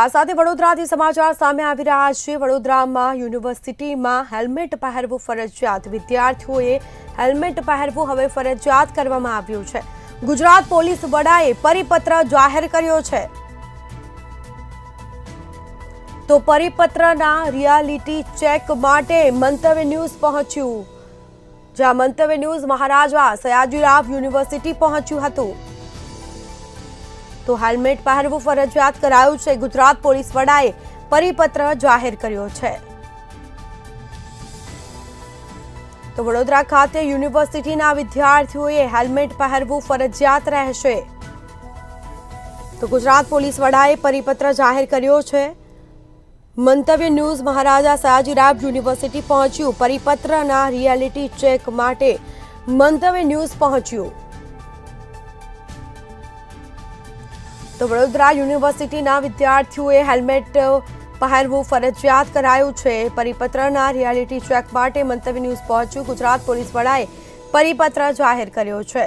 આ સાથે વડોદરાથી સમાચાર સામે આવી રહ્યા છે। વડોદરામાં યુનિવર્સિટીમાં હેલ્મેટ પહેરવું ફરજિયાત। વિદ્યાર્થીઓએ હેલ્મેટ પહેરવું હવે ફરજિયાત કરવામાં આવ્યું છે। ગુજરાત પોલીસ વડાએ પરિપત્ર જાહેર કર્યો છે। તો પરિપત્રના રિયાલિટી ચેક માટે મંતવ્ય ન્યૂઝ પહોંચ્યું, જ્યાં મંતવ્ય ન્યૂઝ મહારાજા સયાજીરાવ યુનિવર્સિટી પહોંચ્યું હતું। તો હેલ્મેટ પહેરવું ફરજિયાત કરાયું છે। ગુજરાત પોલીસ વડાએ પરિપત્ર જાહેર કર્યો છે। તો વડોદરા ખાતે યુનિવર્સિટીના વિદ્યાર્થીઓએ હેલ્મેટ પહેરવું ફરજિયાત રહેશે। તો ગુજરાત પોલીસ વડાએ પરિપત્ર જાહેર કર્યો છે। મંતવ્ય ન્યૂઝ મહારાજા સયાજીરાવ યુનિવર્સિટી પહોંચ્યું। પરિપત્રના રિયાલિટી ચેક માટે મંતવ્ય ન્યૂઝ પહોંચ્યું। તો વડોદરા યુનિવર્સિટીના વિદ્યાર્થીઓએ હેલ્મેટ પહેરવું ફરજિયાત કરાયું છે। પરિપત્રના રિયાલિટી ચેક માટે મંતવ્ય ન્યૂઝ પહોંચ્યું। ગુજરાત પોલીસ વડાએ પરિપત્ર જાહેર કર્યો છે।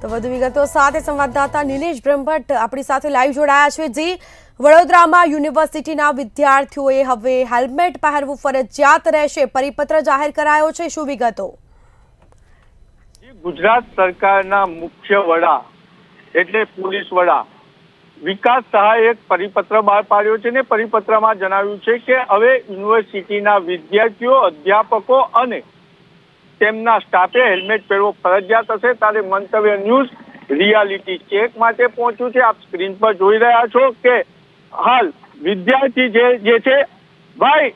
તો વધુ વિગતો સાથે સંવાદદાતા નિલેશ બ્રહ્મભટ્ટ આપણી સાથે લાઈવ જોડાયા છે। જી, વડોદરામાં યુનિવર્સિટીના વિદ્યાર્થીઓએ હવે હેલ્મેટ પહેરવું ફરજિયાત રહેશે। પરિપત્ર જાહેર કરાયો છે, શું વિગતો? ગુજરાત સરકારના મુખ્ય વડા એટલે પોલીસ વડા વિકાસ સહાયે એક પરિપત્ર બહાર પાડ્યો છે ને પરિપત્રમાં જણાવ્યું છે કે હવે યુનિવર્સિટીના વિદ્યાર્થીઓ, અધ્યાપકો અને તેમના સ્ટાફે હેલ્મેટ પહેરવો ફરજિયાત હશે। ત્યારે મંતવ્ય ન્યૂઝ રિયાલિટી ચેક માટે પહોંચ્યું છે। આપ સ્ક્રીન પર જોઈ રહ્યા છો કે હાલ વિદ્યાર્થી જે છે ભાઈ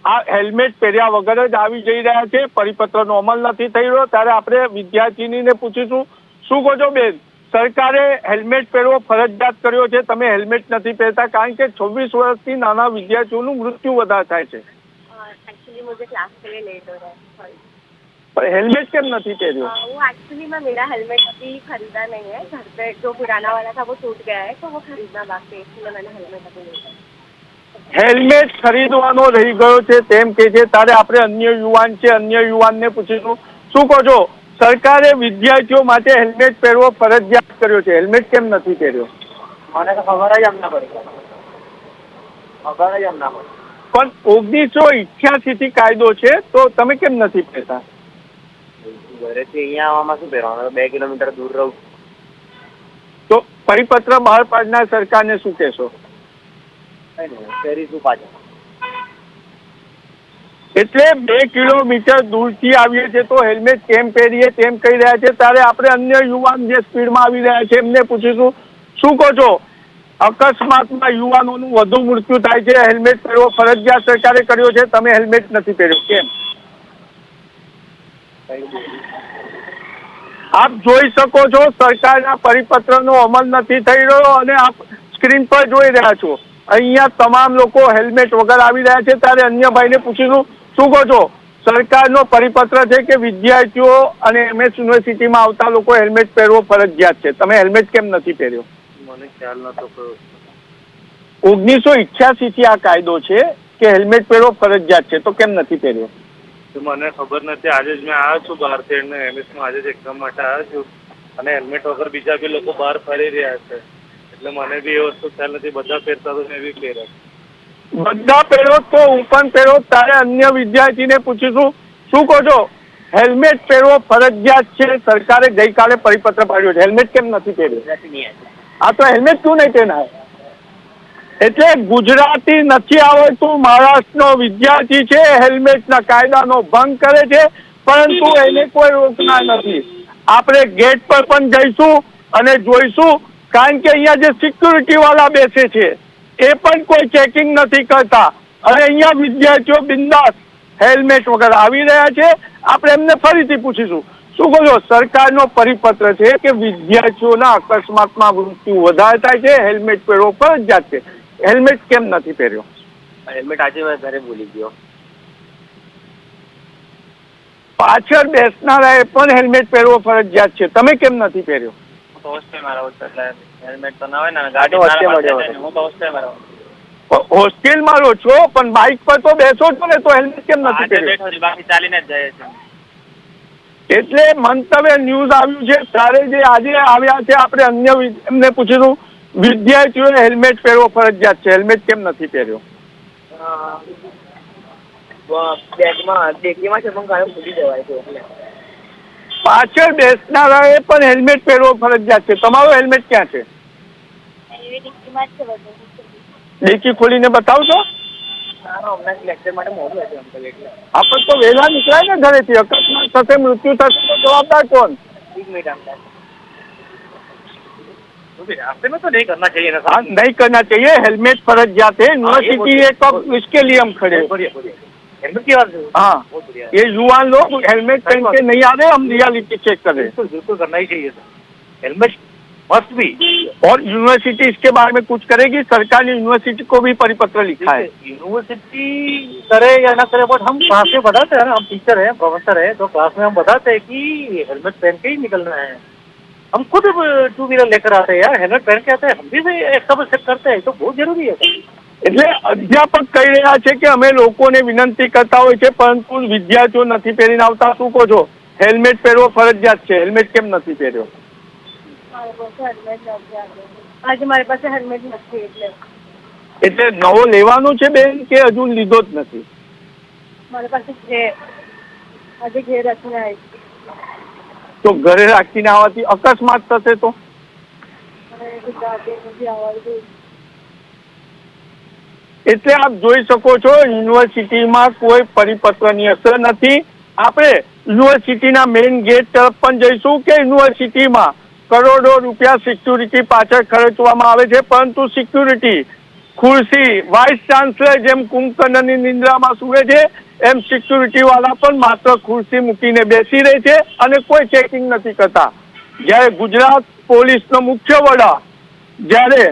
આ હેલ્મેટ પહેર્યા વગર જ આવી જઈ રહ્યા છે। પરિપત્રનો અમલ નથી થઈ રહ્યો। ત્યારે આપણે વિદ્યાર્થીનીને પૂછીશું, શું કહો છો બેન? સરકારે હેલ્મેટ પહેરવો ફરજિયાત કર્યો છે, તમે હેલ્મેટ નથી પહેરતા કારણ કે 26 વર્ષથી નાના વિદ્યાર્થીઓનું મૃત્યુ વધારે થાય છે। एक्चुअली मुझे क्लास के लिए लेट हो रहा है, सॉरी। पर हेलमेट क्यों नहीं पहनो? वो एक्चुअली मैं मेरा हेलमेट अभी खरीदा नहीं है, घर पे जो पुराना वाला था वो टूट गया है, तो वो खरीदना बाकी है, इसलिए मैंने हेलमेट अभी नहीं लिया। हेलमेट खरीदવાનો રહી ગયો છે તેમ કે છે। તારે આપણે અન્ય યુવાન છે, અન્ય યુવાનને પૂછીશું, શું કહો છો? સરકારે વિદ્યાર્થીઓ માટે હેલ્મેટ પહેરવો ફરજિયાત કર્યો છે, હેલ્મેટ કેમ નથી પહેર્યો? મને તો ખબર જ એમ ના પડી, ખબર જ એમ ના પડી। પણ 1988 થી કાયદો છે તો તમે કેમ નથી પહેરતા? ઘરેથી અહીંયા આવવામાં શું પહેરવાનું? 2 કિલોમીટર દૂર રહું તો પરિપત્ર બહાર પાડનાર સરકારને શું કહેશો? પહેરીશું પાછા। એટલે 2 કિલોમીટર દૂરથી આવીએ છીએ તો હેલ્મેટ કેમ પહેરીએ તેમ કહી રહ્યા છે। ત્યારે આપણે અન્ય યુવાન જે સ્પીડમાં આવી રહ્યા છે એમને પૂછીશું, શું કહો છો? અકસ્માતમાં યુવાનોનું વધુ મૃત્યુ થાય છે, હેલ્મેટ પહેરવો ફરજિયાત સરકારે કર્યો છે, તમે હેલ્મેટ નથી પહેર્યો, કેમ? આપ જોઈ શકો છો સરકારના પરિપત્રનો અમલ નથી થઈ રહ્યો અને આપ સ્ક્રીન પર જોઈ રહ્યા છો અહીંયા તમામ લોકો હેલ્મેટ વગર આવી રહ્યા છે। ત્યારે અન્ય ભાઈને પૂછીશું, શું કહો છો? સરકારનો પરિપત્ર છે કે વિદ્યાર્થીઓ અને MS યુનિવર્સિટીમાં આવતા લોકો હેલ્મેટ પહેરવો ફરજિયાત છે, તમે હેલ્મેટ કેમ નથી પહેર્યો? મને ખ્યાલ નતો। 1988 થી આ કાયદો છે કે હેલ્મેટ પહેરવો ફરજિયાત છે, તો કેમ નથી પહેર્યો? તો મને ખબર નથી, આજે જ મેં આવ્યો છું બહારથી અને MS માં આજે જ એક્ઝામ માટે આવ્યો છું અને હેલ્મેટ વગર બીજા બી લોકો બહાર ફરી રહ્યા છે, એટલે મને બી એ વસ્તુ ખ્યાલ નથી। બધા પહેરતા તો મેં બી પહેર્યા, બધા પહેરો તો હું પણ પહેરો। તારે અન્ય વિદ્યાર્થીને પૂછીશું, શું કહો છો? હેલ્મેટ પહેરવો ફરજિયાત છે, સરકારે ગઈકાલે પરિપત્ર પાડ્યો છે, હેલ્મેટ કેમ નથી પહેર્યો? આ તો હેલ્મેટ ક્यों નહીં પહેરાય? એટલે ગુજરાતી નથી આવડતું, મહારાષ્ટ્રનો વિદ્યાર્થી છે, હેલ્મેટના કાયદાનો ભંગ કરે છે, પરંતુ એને કોઈ રોકનાર નથી। આપણે ગેટ પર પણ જઈશું અને જોઈશું કારણ કે અહીંયા જે સિક્યુરિટી વાળા બેસે છે એ પણ કોઈ ચેકિંગ નથી કરતા અને અહીંયા વિદ્યાર્થીઓ બિંદાસ હેલ્મેટ વગર આવી રહ્યા છે। આપણે એમને ફરીથી પૂછીશું, શું કહો છો? સરકારનો પરિપત્ર છે કે વિદ્યાર્થીઓના અકસ્માતમાં મૃત્યુ વધારે થાય છે, હેલ્મેટ પહેરવો ફરજિયાત છે, હેલ્મેટ કેમ નથી પહેર્યો? હેલ્મેટ આજે મેં ઘરે ભૂલી ગયો। પાછળ બેસનારાએ પણ હેલ્મેટ પહેરવો ફરજિયાત છે, તમે કેમ નથી પહેર્યો? તો હોસ્ટેલમાં રહું છું એટલે હેલ્મેટ તો ના હોય ને, ગાડી હું તો હોસ્ટેલમાં રહું। હોસ્ટેલમાં રહો છો પણ બાઇક પર તો બેસો છો ને, તો હેલ્મેટ કેમ નથી પહેર્યો? બાકી ચાલીને જ જઈએ છીએ। એટલે મંતવ્ય ન્યૂઝ આવ્યું છે ત્યારે જે આજે આવ્યા છે આપણે અન્ય એમને પૂછીશું, વિદ્યાર્થીઓએ હેલ્મેટ પહેરવો ફરજિયાત છે, હેલ્મેટ કેમ નથી પહેર્યો? બેગમાં ડેકીમાં છે પણ ગાયો ભૂલી જવાય છે એટલે. પાછળ બેસનારાએ પણ હેલ્મેટ પહેરવો ફરજિયાત છે. તમારો હેલ્મેટ ક્યાં છે? ડેકી ખોલીને બતાવશો? હમણાં લેક્ચર માટે મોડું હતું અંકલ એટલે. આપણે તો વહેલા નીકળાય ને ઘરેથી. અકસ્માત થશે, મૃત્યુ થશે તો જવાબદાર કોણ? 1 मिनट अंकल. रास्ते में तो नहीं करना चाहिए ना हाँ, नहीं करना चाहिए, हेलमेट फर्जियात है। यूनिवर्सिटी एक इसके लिए हम खड़े। हेलमेट की बात हाँ, बहुत बढ़िया। ये युवा लोग हेलमेट पहन के नहीं आ रहे, हम रियलिटी चेक कर रहे हैं। बिल्कुल करना ही चाहिए सर, हेलमेट मस्ट भी। और यूनिवर्सिटी इसके बारे में कुछ करेगी? सरकार ने यूनिवर्सिटी को भी परिपत्र लिखा है। यूनिवर्सिटी करे या ना करे, बट हम क्लास में बताते हैं ना, हम टीचर हैं, प्रोफेसर हैं, तो क्लास में हम बताते हैं कि हेलमेट पहन के ही निकलना है। हम खुद 2 व्हीलर लेकर आते हैं यार, हेलमेट पहन के आते हैं, हम भी सब चेक करते हैं, तो बहुत जरूरी है सर। એટલે અધ્યાપક કહી રહ્યા છે કે અમે લોકોને વિનંતી કરતા હોય છે, પરંતુ વિદ્યાર્થીઓ નથી પહેરીને આવતા. શું કહો છો? હેલ્મેટ પહેરવો ફરજિયાત છે, હેલ્મેટ કેમ નથી પહેર્યો? આજે મારી પાસે હેલ્મેટ નથી એટલે. એટલે નવો લેવાનો છે બેન કે હજુ લીધો જ નથી? મારી પાસે છે, આજે ઘેર રાખીને આવી. તો ઘરે રાખીને આવવાથી અકસ્માત થશે તો? એટલે આપ જોઈ શકો છો, યુનિવર્સિટીમાં કોઈ પરિપત્રની અસર નથી. આપણે યુનિવર્સિટીના મેઇન ગેટ તરફ પણ જઈશું કે યુનિવર્સિટીમાં કરોડો રૂપિયા સિક્યુરિટી પાછળ ખર્ચવામાં આવે છે, પરંતુ સિક્યુરિટી ખુરશી વાઇસ ચાન્સલર જેમ કુંભકર્ણની નિંદ્રામાં સૂવે છે, એમ સિક્યુરિટી વાળા પણ માત્ર ખુરશી મૂકીને બેસી રહે છે અને કોઈ ચેકિંગ નથી કરતા. જ્યારે ગુજરાત પોલીસનો મુખ્ય વડા જ્યારે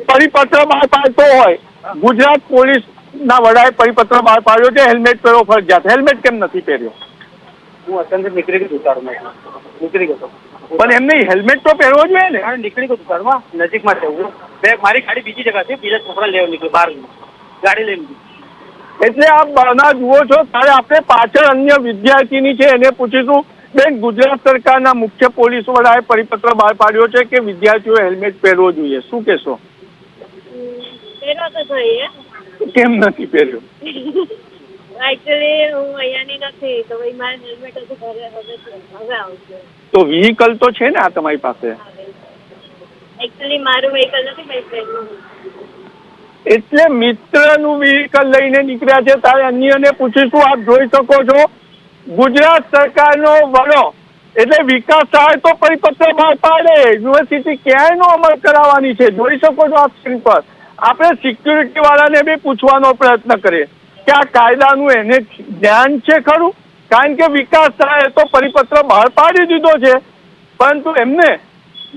પરિપત્ર બહાર પાડતો હોય, ગુજરાત પોલીસના વડાએ પરિપત્ર બહાર પાડ્યો છે હેલ્મેટ પહેરવો ફરજિયાત. હેલ્મેટ કેમ નથી પહેર્યો? હું અચાનક નીકળી ગયો દુકાનમાં, નીકળી ગયો. પણ એમ નહીં, હેલ્મેટ તો પહેરવો જોઈએ ને. નીકળી ગયો દુકાનમાં, નજીકમાં છે હું. મારી ગાડી બીજી જગ્યા છે, બીજા છોકરા લેવા નીકળ્યો બહાર, ગાડી લઈને. એટલે આપ બહારના જુઓ છો, ત્યારે આપણે પાછળ અન્ય વિદ્યાર્થીની છે એને પૂછીશું. બેન, ગુજરાત સરકારના મુખ્ય પોલીસ વડાએ પરિપત્ર બહાર પાડ્યો છે કે વિદ્યાર્થીઓએ હેલ્મેટ પહેરવો જોઈએ, શું કહેશો? પહેરવો તો જોઈએ. કેમ નથી પહેર્યો? એકચ્યુઅલી હું અહીંયાની નથી, તો ભાઈ મારે હેલ્મેટ હજુ ઘરે હવે આવશે. તો વ્હીકલ તો છે ને આ તમારી પાસે? એકચ્યુઅલી મારું વ્હીકલ નથી, મારી ફ્રેન્ડનું. એટલે મિત્રનું વ્હીકલ લઈને નીકળ્યા છે, ત્યારે અન્યને પૂછીશું. આપ જોઈ શકો છો, ગુજરાત સરકારનો વડો એટલે વિકાસ સહાય તો પરિપત્ર બહાર પાડે, યુનિવર્સિટી ક્યાંયનો અમલ કરાવવાની છે. જોઈ શકો છો આપ સ્ક્રીન પર. આપણે સિક્યુરિટી વાળાને બી પૂછવાનો પ્રયત્ન કરીએ કે આ કાયદાનું એને ધ્યાન છે ખરું? કારણ કે વિકાસ સહાય તો પરિપત્ર બહાર પાડી દીધો છે, પરંતુ એમને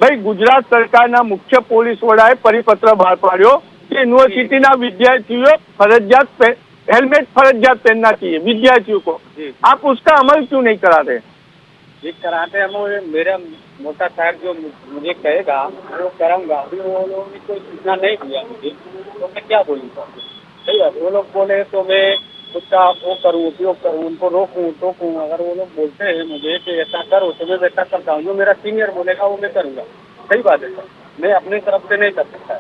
ભાઈ ગુજરાત સરકારના મુખ્ય પોલીસ વડાએ પરિપત્ર બહાર પાડ્યો कि यूनिवर्सिटी ना विद्यार्थियों फर्जियात हेलमेट फर्जियात पहनना चाहिए विद्यार्थियों को। आप उसका अमल क्यों नहीं करा रहे? जी कराते हैं, मेरा मोटा साहब जो मुझे कहेगा वो कराऊंगा। अभी वो लोगों ने कोई सूचना नहीं दिया मुझे, तो मैं क्या बोलूँगा? सही है, वो लोग बोले तो मैं उसका वो करूँ, उपयोग करूँ, उनको रोकूँ टोकूँ। अगर वो लोग बोलते हैं मुझे कि ऐसा करो तो मैं वैसा करता हूँ। जो मेरा सीनियर बोलेगा वो मैं करूँगा। सही बात है सर, मैं अपनी तरफ से नहीं कर सकता।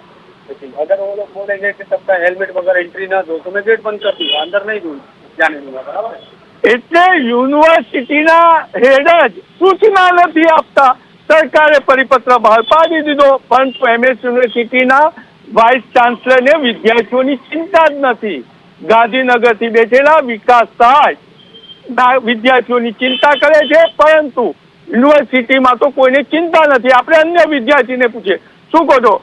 लेकिन अगर वो लोग बोलेंगे कि सबका हेलमेट वगैरह एंट्री ना दो तो मैं गेट बंद कर दूँगा, अंदर नहीं दूँ जाने दूँगा। बराबर है? એટલે યુનિવર્સિટીના હેડ જ સૂચના નથી આપતા, સરકારે પરિપત્ર બહાર પાડી દીધો, પરંતુ એમએસ યુનિવર્સિટીના વાઇસ ચાન્સલરને વિદ્યાર્થીઓની ચિંતા જ નથી. ગાંધીનગરથી બેઠેલા વિકાસ સહાય વિદ્યાર્થીઓની ચિંતા કરે છે, પરંતુ યુનિવર્સિટીમાં તો કોઈને ચિંતા નથી. આપણે અન્ય વિદ્યાર્થીને પૂછીએ, શું કહો છો?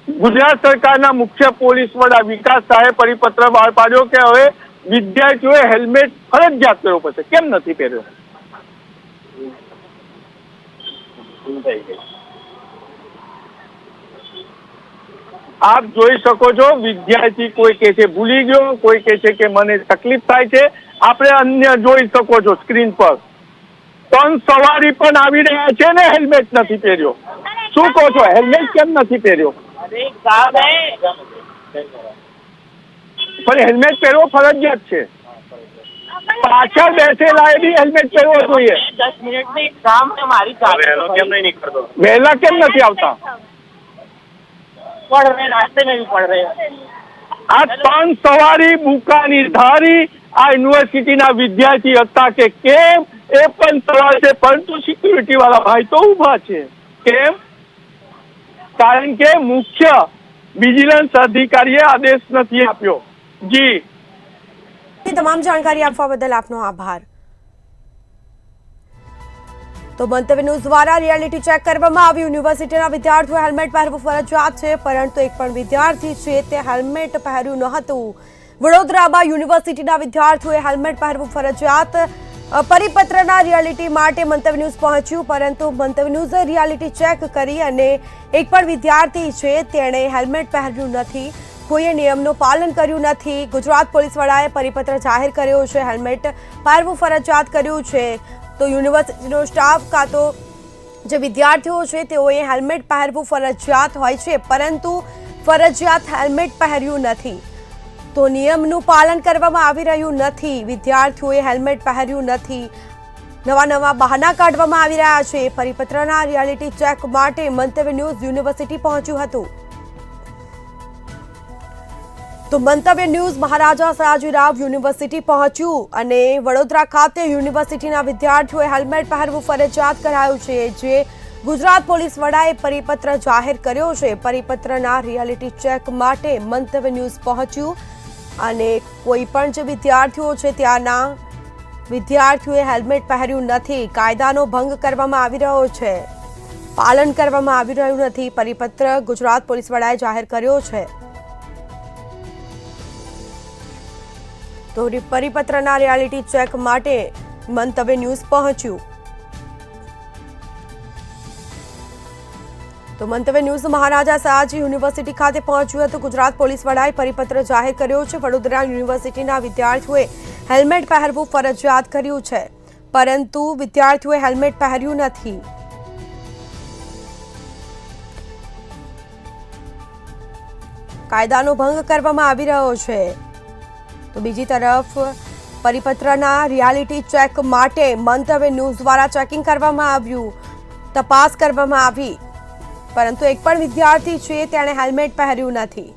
ગુજરાત સરકારના મુખ્ય પોલીસ વડા વિકાસ સહાયે પરિપત્ર બહાર પાડ્યો કે હવે વિદ્યાર્થીઓએ હેલ્મેટ ફરજિયાત કરવો પડશે, કેમ નથી પહેર્યો? આપ જોઈ શકો છો, વિદ્યાર્થી કોઈ કહે છે ભૂલી ગયો, કોઈ કહે છે કે મને તકલીફ થાય છે. આપણે અન્ય જોઈ શકો છો સ્ક્રીન પર, 3 સવારી પણ આવી રહ્યા છે ને હેલ્મેટ નથી પહેર્યો. શું કહો છો? હેલ્મેટ કેમ નથી પહેર્યો? પણ હેલ્મેટ પહેરવો ફરજિયાત છે. પાછળ બેસેલા એ બી હેલ્મેટ પહેરવો જોઈએ. 10 મિનિટની કામ છે મારી સાથે, વહેલો કેમ નહીં નીકળતો? વહેલા કેમ નથી આવતા? पढ़ रहे हैं, रास्ते में भी पढ़ रहे हैं। આ ત્રણ સવારી બુકાની ધારી આ યુનિવર્સિટીના વિદ્યાર્થી હતા કે કેમ એ પણ સવાલ છે, પરંતુ સિક્યુરિટી વાળા ભાઈ તો ઉભા છે. કેમ? કારણ કે મુખ્ય વિજિલન્સ અધિકારીએ આદેશ નથી આપ્યો. જી તમામ જાણકારી આપવા બદલ આપનો આભાર. તો મંતવ્ય ન્યૂઝ દ્વારા રિયાલિટી ચેક કરવામાં આવ્યું. યુનિવર્સિટીના વિદ્યાર્થીઓ હેલ્મેટ પહેરવું ફરજિયાત છે, પરંતુ એક પણ વિદ્યાર્થી છે તે હેલ્મેટ પહેર્યું ન હતું. વડોદરામાં યુનિવર્સિટીના વિદ્યાર્થીઓએ હેલ્મેટ પહેરવું ફરજિયાત પરિપત્રના રિયાલિટી માટે મંતવ્ય ન્યૂઝ પહોંચ્યું, પરંતુ મંતવ્ય ન્યૂઝે રિયાલિટી ચેક કરી અને એક પણ વિદ્યાર્થી છે તેણે હેલ્મેટ પહેર્યું નથી. કોઈએ નિયમનું પાલન કર્યું નથી. ગુજરાત પોલીસ વડાએ પરિપત્ર જાહેર કર્યો છે, હેલ્મેટ પહેરવું ફરજિયાત કર્યું છે. તો યુનિવર્સિટીનો સ્ટાફ કાં તો જે વિદ્યાર્થીઓ છે તેઓએ હેલ્મેટ પહેરવું ફરજિયાત હોય છે, પરંતુ ફરજિયાત હેલ્મેટ પહેર્યું નથી. તો નિયમનું પાલન કરવામાં આવી રહ્યું નથી. વિદ્યાર્થીઓએ હેલ્મેટ પહેર્યું નથી. નવા બહાના કાઢવામાં આવી રહ્યા છે. પરિપત્રના રિયાલિટી ચેક માટે મંતવ્ય ન્યૂઝ યુનિવર્સિટી પહોંચ્યું હતું. તો મંતવ્ય ન્યૂઝ મહારાજા સયાજીરાવ યુનિવર્સિટી પહોંચ્યું અને વડોદરા ખાતે યુનિવર્સિટીના વિદ્યાર્થીઓએ હેલ્મેટ પહેરવું ફરજિયાત કરાયું છે, જે ગુજરાત પોલીસ વડાએ પરિપત્ર જાહેર કર્યો છે. પરિપત્રના રિયાલિટી ચેક માટે મંતવ્ય ન્યૂઝ પહોંચ્યું અને કોઈ પણ જે વિદ્યાર્થીઓ છે ત્યાંના વિદ્યાર્થીઓએ હેલ્મેટ પહેર્યું નથી. કાયદાનો ભંગ કરવામાં આવી રહ્યો છે, પાલન કરવામાં આવી રહ્યું નથી. પરિપત્ર ગુજરાત પોલીસ વડાએ જાહેર કર્યો છે. તો પરિપત્રના રિયાલિટી ચેક માટે મંતવ્ય ન્યૂઝ પહોંચ્યું. તો મંતવ્ય ન્યૂઝ મહારાજા સયાજી યુનિવર્સિટી ખાતે પહોંચ્યું હતું. ગુજરાત પોલીસ વડાએ પરિપત્ર જાહેર કર્યો છે. વડોદરા યુનિવર્સિટીના વિદ્યાર્થીઓએ હેલ્મેટ પહેરવું ફરજિયાત કર્યું છે, પરંતુ વિદ્યાર્થીઓએ હેલ્મેટ પહેર્યું નથી. કાયદાનો ભંગ કરવામાં આવી રહ્યો છે. તો બીજી તરફ પરિપત્રના રિયાલિટી ચેક માટે મંતવ્ય ન્યૂઝ દ્વારા ચેકિંગ કરવામાં આવ્યું, તપાસ કરવામાં આવી, પરંતુ એક પણ વિદ્યાર્થી છે તેણે હેલ્મેટ પહેર્યું નથી.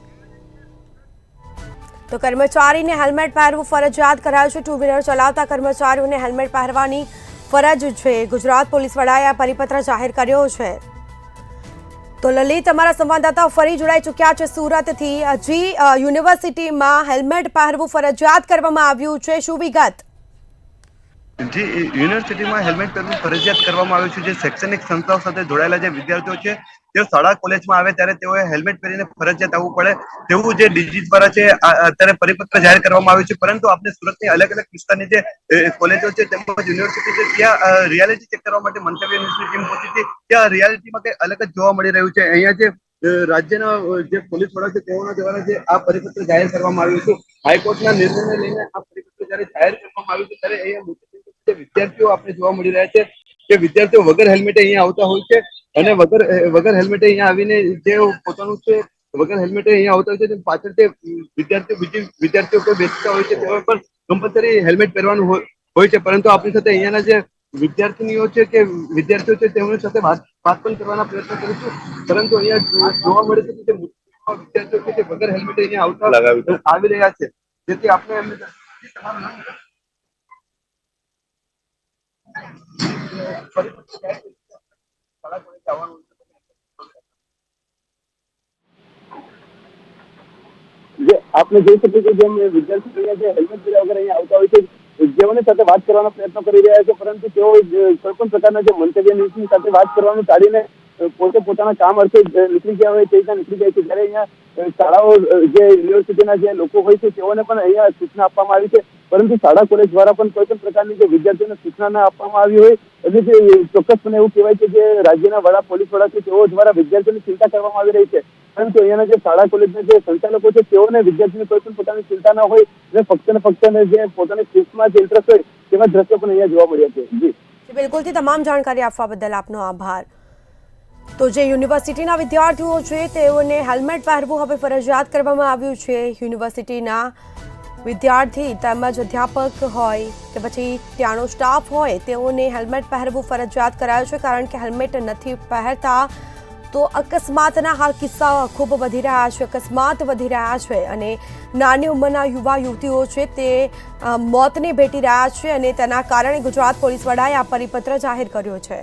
તો કર્મચારીને હેલ્મેટ પહેરવું ફરજિયાત કરાયું છે. ટુ વ્હીલર ચલાવતા કર્મચારીઓને હેલ્મેટ પહેરવાની ફરજ છે. ગુજરાત પોલીસ વડાએ આ પરિપત્ર જાહેર કર્યો છે. તો લલિત, અમારા સંવાદદાતા ફરી જોડાઈ ચૂક્યા છે સુરતથી. હજી યુનિવર્સિટીમાં હેલ્મેટ પહેરવું ફરજિયાત કરવામાં આવ્યું છે, શું વિગત? જી, યુનિવર્સિટીમાં હેલ્મેટ પહેરવું ફરજિયાત કરવામાં આવ્યું છે. જે શૈક્ષણિક સંસ્થાઓ સાથે જોડાયેલા જે વિદ્યાર્થીઓ છે તેઓ શાળા કોલેજમાં આવે ત્યારે તેઓએ હેલ્મેટ પહેરીને ફરજિયાત આવવું પડે તેવું જે ડીજી દ્વારા છે અત્યારે પરિપત્ર જાહેર કરવામાં આવ્યું છે. પરંતુ આપણે સુરતની અલગ અલગ વિસ્તારની જે કોલેજો છે તેમજ યુનિવર્સિટી છે ત્યાં રિયાલિટી ચેક કરવા માટે મંતવ્ય ન્યૂઝની ટીમ પહોંચી હતી. ત્યાં રિયાલિટીમાં કંઈ અલગ જ જોવા મળી રહ્યું છે. અહીંયા જે રાજ્યના જે પોલીસ વડા છે તેઓના દ્વારા જે આ પરિપત્ર જાહેર કરવામાં આવ્યું છે, હાઈકોર્ટના નિર્ણયને લઈને આ પરિપત્ર જયારે જાહેર કરવામાં આવ્યું છે ત્યારે અહીંયા વિદ્યાર્થીઓ આપણે જોવા મળી રહ્યા છે કે વિદ્યાર્થીઓ વગર હેલ્મેટે અહીંયા આવતા હોય છે અને વગર હેલ્મેટે અહીંયા આવીને જે પોતાનું છે વગર હેલ્મેટે અહીંયા આવતા હોય છે પાછળ તે બીજી વિદ્યાર્થીઓ કોઈ બેસતા હોય છે તેઓ પણ કમ્પલસરી હેલ્મેટ પહેરવાનું હોય છે. પરંતુ આપણી સાથે અહીંયાના જે વિદ્યાર્થીનીઓ છે કે વિદ્યાર્થીઓ છે તેમની સાથે વાત પણ કરવાના પ્રયત્ન કરીશું. પરંતુ અહીંયા જોવા મળે છે કે વિદ્યાર્થીઓ છે તે વગર હેલ્મેટે અહીંયા આવી રહ્યા છે, જેથી આપણે એમને આપણે જોઈ શકીએ કે જેમ વિદ્યાર્થીઓ જે હેલ્મેટ પહેર્યા વગર અહીંયા આવતા હોય છે, જેઓની સાથે વાત કરવાનો પ્રયત્ન કરી રહ્યા છે, પરંતુ તેઓ કોઈ પણ પ્રકારના જે મંતવ્ય ન્યૂઝની સાથે વાત કરવાનું ટાળીને પોતે પોતાના કામ અર્થે નીકળી ગયા હોય તે રીતના નીકળી જાય છે. જ્યારે અહીંયા શાળાઓ જે યુનિવર્સિટીના જે લોકો હોય છે તેઓને પણ અહીંયા સૂચના આપવામાં આવી છે, પરંતુ શાળા કોલેજ દ્વારા પણ કોઈ પણ પ્રકારની જે વિદ્યાર્થીઓને સૂચના ના આપવામાં આવી હોય એટલે જે ચોક્કસપણે એવું કહેવાય છે કે રાજ્યના વડા પોલીસ વડા છે તેઓ દ્વારા વિદ્યાર્થીઓની ચિંતા કરવામાં આવી રહી છે. પરંતુ અહીંયાના જે શાળા કોલેજના જે સંચાલકો છે તેઓને વિદ્યાર્થીઓને કોઈ પણ પ્રકારની ચિંતા ન હોય અને ફક્ત ને ફક્ત જે પોતાની શિસ્તમાં જે ઇન્ટરેસ્ટ હોય તેવા દ્રશ્યો પણ અહીંયા જોવા મળ્યા છે. જી બિલકુલથી તમામ જાણકારી આપવા બદલ આપનો આભાર. તો જે યુનિવર્સિટીના વિદ્યાર્થીઓ છે તેઓને હેલ્મેટ પહેરવું હવે ફરજિયાત કરવામાં આવ્યું છે. યુનિવર્સિટીના વિદ્યાર્થી તેમજ અધ્યાપક હોય કે પછી ત્યાંનો સ્ટાફ હોય તેઓને હેલ્મેટ પહેરવું ફરજિયાત કરાયું છે, કારણ કે હેલ્મેટ નથી પહેરતા તો અકસ્માતના હાલ કિસ્સાઓ ખૂબ વધી રહ્યા છે, અકસ્માત વધી રહ્યા છે અને નાની ઉંમરના યુવા યુવતીઓ છે તે મોતને ભેટી રહ્યા છે અને તેના કારણે ગુજરાત પોલીસ વડાએ આ પરિપત્ર જાહેર કર્યો છે.